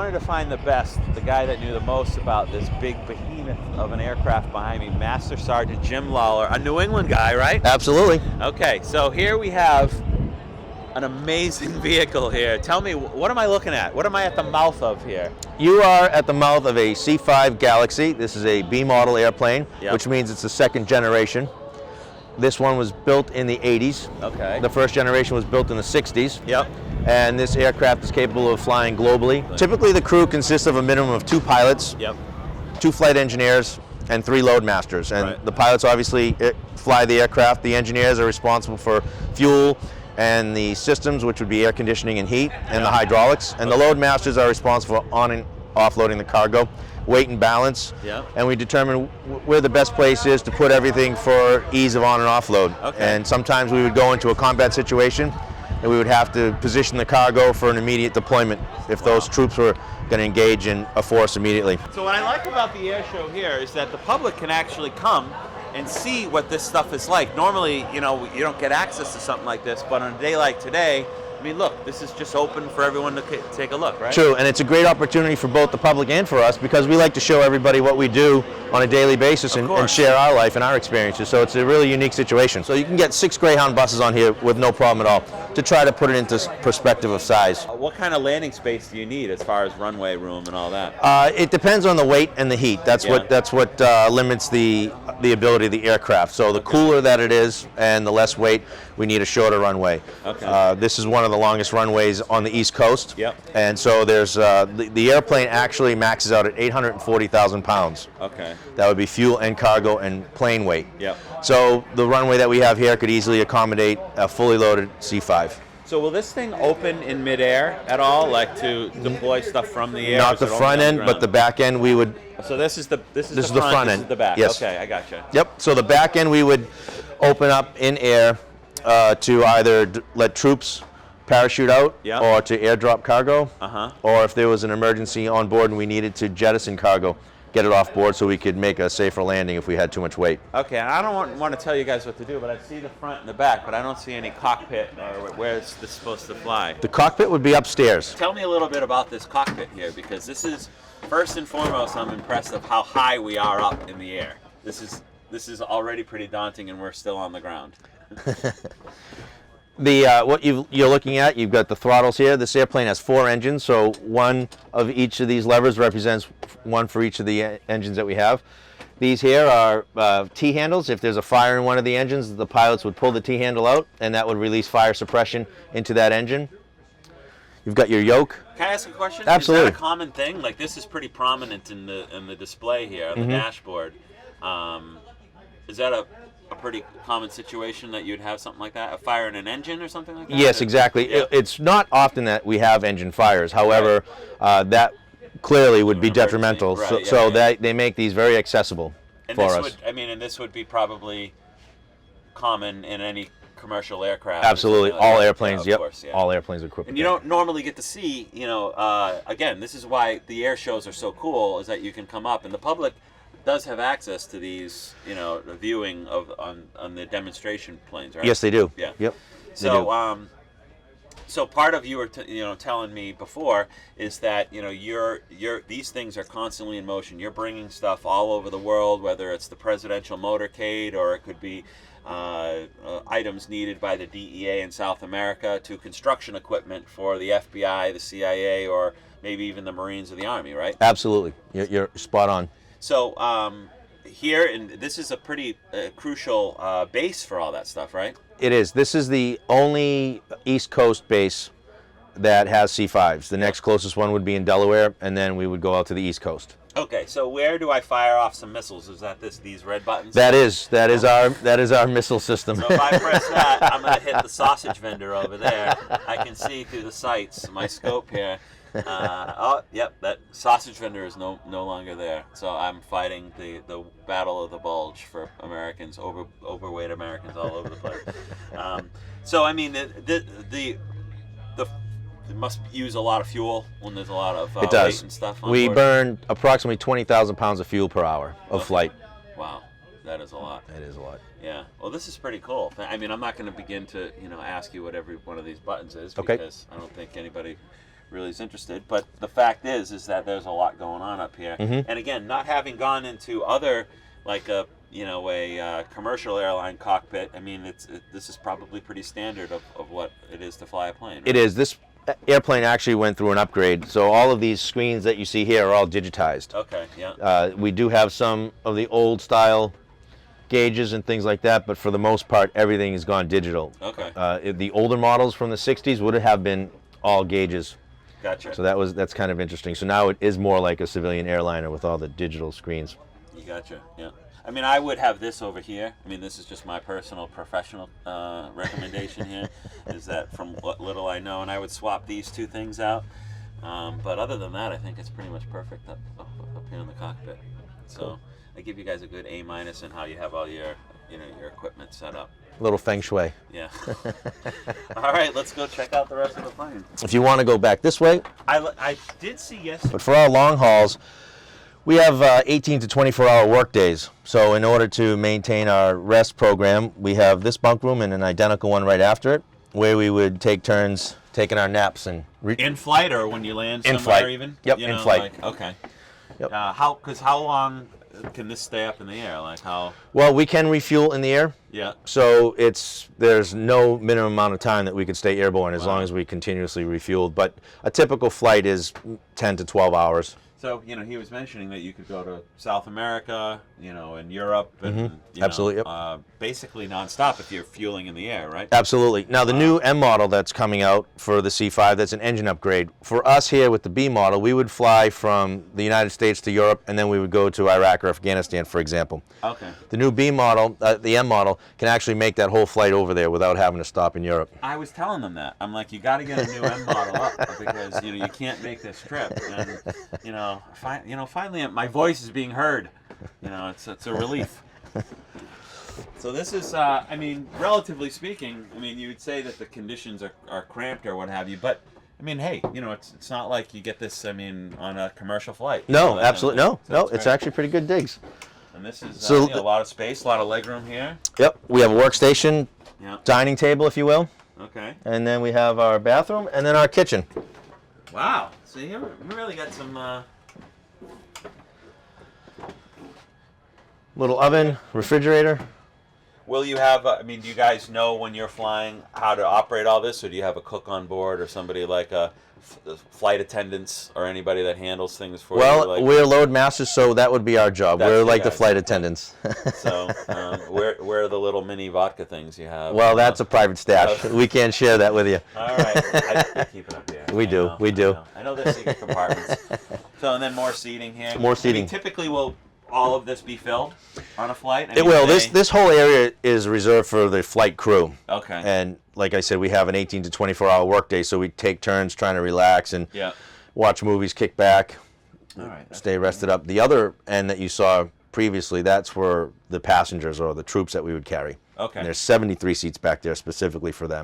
wanted to find the best, the guy that knew the most about this big behemoth of an aircraft behind me, Master Sergeant Jim Lawler, a New England guy, right? Absolutely. Okay, so here we have an amazing vehicle here. Tell me, what am I looking at? What am I at the mouth of here? You are at the mouth of a C-5 Galaxy. This is a B model airplane, which means it's the second generation. This one was built in the 80s. Okay. The first generation was built in the 60s. Yep. And this aircraft is capable of flying globally. Typically the crew consists of a minimum of 2 pilots, 2 flight engineers, and 3 load masters. And the pilots obviously fly the aircraft. The engineers are responsible for fuel and the systems, which would be air conditioning and heat, and the hydraulics. And the load masters are responsible for on and offloading the cargo, weight and balance. And we determine where the best place is to put everything for ease of on and offload. And sometimes we would go into a combat situation and we would have to position the cargo for an immediate deployment if those troops were going to engage in a force immediately. So what I like about the air show here is that the public can actually come and see what this stuff is like. Normally, you know, you don't get access to something like this, but on a day like today, I mean, look, this is just open for everyone to take a look, right? True, and it's a great opportunity for both the public and for us because we like to show everybody what we do on a daily basis and share our life and our experiences. So it's a really unique situation. So you can get 6 Greyhound buses on here with no problem at all to try to put it into perspective of size. What kind of landing space do you need as far as runway room and all that? It depends on the weight and the heat. That's what limits the ability of the aircraft. So the cooler that it is and the less weight, we need a shorter runway. This is one of the longest runways on the East Coast. And so there's the airplane actually maxes out at 840,000 pounds. That would be fuel and cargo and plane weight. So the runway that we have here could easily accommodate a fully loaded C-5. So will this thing open in midair at all, like to deploy stuff from the air? Not the front end, but the back end we would. So this is the front end. This is the back. Yes. Okay, I gotcha. Yep. So the back end we would open up in air to either let troops parachute out or to airdrop cargo, or if there was an emergency on board and we needed to jettison cargo, get it off board so we could make a safer landing if we had too much weight. Okay, and I don't want to tell you guys what to do, but I see the front and the back, but I don't see any cockpit or where is this supposed to fly. The cockpit would be upstairs. Tell me a little bit about this cockpit here, because this is, first and foremost, I'm impressed of how high we are up in the air. This is already pretty daunting and we're still on the ground. What you're looking at, you've got the throttles here. This airplane has 4 engines, so one of each of these levers represents one for each of the engines that we have. These here are T-handles. If there's a fire in one of the engines, the pilots would pull the T-handle out, and that would release fire suppression into that engine. You've got your yoke. Can I ask a question? Absolutely. Is that a common thing? Like, this is pretty prominent in the display here on the dashboard. Is that a pretty common situation that you'd have something like that, a fire in an engine or something like that? Yes, exactly. It's not often that we have engine fires. However, that clearly would be detrimental. They make these very accessible for us. And this would be probably common in any commercial aircraft. Absolutely, all airplanes. All airplanes are equipped. And you don't normally get to see. Again, this is why the air shows are so cool. Is that you can come up and the public does have access to these, viewing of on the demonstration planes, right? Yes, they do. Yeah. Yep. So, so part of you were, telling me before is that these things are constantly in motion. You're bringing stuff all over the world, whether it's the presidential motorcade or it could be items needed by the DEA in South America to construction equipment for the FBI, the CIA, or maybe even the Marines or the Army, right? Absolutely. You're spot on. So here, and this is a pretty crucial base for all that stuff, right? It is. This is the only East Coast base that has C-5s. The next closest one would be in Delaware, and then we would go out to the East Coast. Okay, so where do I fire off some missiles? Is that these red buttons? That is our missile system. So if I press that, I'm going to hit the sausage vendor over there. I can see through the sights, my scope here. That sausage vendor is no longer there. So I'm fighting the battle of the bulge for Americans, overweight Americans all over the place. So I mean, it must use a lot of fuel when there's a lot of weight and stuff on We board. burn approximately 20,000 pounds of fuel per hour of flight. Wow, that is a lot. It is a lot. Yeah. Well, this is pretty cool. I mean, I'm not going to begin to ask you what every one of these buttons is Okay. because I don't think anybody really is interested. But the fact is that there's a lot going on up here. And again, not having gone into other, like a commercial airline cockpit, I mean, this is probably pretty standard of what it is to fly a plane. Right? It is. This airplane actually went through an upgrade, so all of these screens that you see here are all digitized. Okay, yeah. We do have some of the old style gauges and things like that, but for the most part, everything has gone digital. Okay. The older models from the 60s would have been all gauges. Gotcha. So that's kind of interesting. So now it is more like a civilian airliner with all the digital screens. You gotcha, yeah. I mean, I would have this over here. I mean, this is just my personal professional recommendation here, is that from what little I know, and I would swap these two things out. But other than that, I think it's pretty much perfect up here in the cockpit. So Cool. I give you guys a good A- in how you have all your equipment set up. A little feng shui. Yeah. All right, let's go check out the rest of the plane. If you want to go back this way, I did see yesterday. but for our long hauls, we have 18 to 24-hour work days. So in order to maintain our rest program, we have this bunk room and an identical one right after it, where we would take turns taking our naps and In flight or when you land In somewhere flight. even? Yep, in flight. Okay. Yep. How long can this stay up in the air? Like how? Well, we can refuel in the air. Yeah. So there's no minimum amount of time that we could stay airborne as Wow. long as we continuously refueled. But a typical flight is 10 to 12 hours. So, he was mentioning that you could go to South America, and Europe, and Absolutely, yep. Basically nonstop if you're fueling in the air, right? Absolutely. Now, the new M model that's coming out for the C-5, that's an engine upgrade. For us here with the B model, we would fly from the United States to Europe, and then we would go to Iraq or Afghanistan, for example. Okay. The new B model, the M model, can actually make that whole flight over there without having to stop in Europe. I was telling them that. I'm like, you got to get a new M model up because you can't make this trip. And finally my voice is being heard. It's a relief. So this is, relatively speaking, you would say that the conditions are cramped or what have you, but hey, it's not like you get this, on a commercial flight. No, absolutely. No, it's it's great. actually pretty good digs. And this is So a lot of space, a lot of legroom here. Yep, we have a workstation, Yeah. dining table, if you will, Okay. and then we have our bathroom, and then our kitchen. Wow. So here we really got some. Little oven, refrigerator. Will you have? Do you guys know when you're flying how to operate all this, or do you have a cook on board, or somebody like flight attendants, or anybody that handles things for you? Well, we're load masters, so that would be our job. That's We're you like the guys. flight attendants. So, where are the little mini vodka things you have? Well, that's a private stash. We can't share that with you. All right, I keep it up here. We do. I know there's secret compartments. So, and then more seating here. More seating. Typically, will all of this be filled on a flight? It will. This whole area is reserved for the flight crew. Okay. And like I said, we have an 18 to 24-hour workday, so we take turns trying to relax and Yeah. watch movies, kick back, All right. stay rested up. The other end that you saw previously, that's for the passengers or the troops that we would carry. Okay. And there's 73 seats back there specifically for them.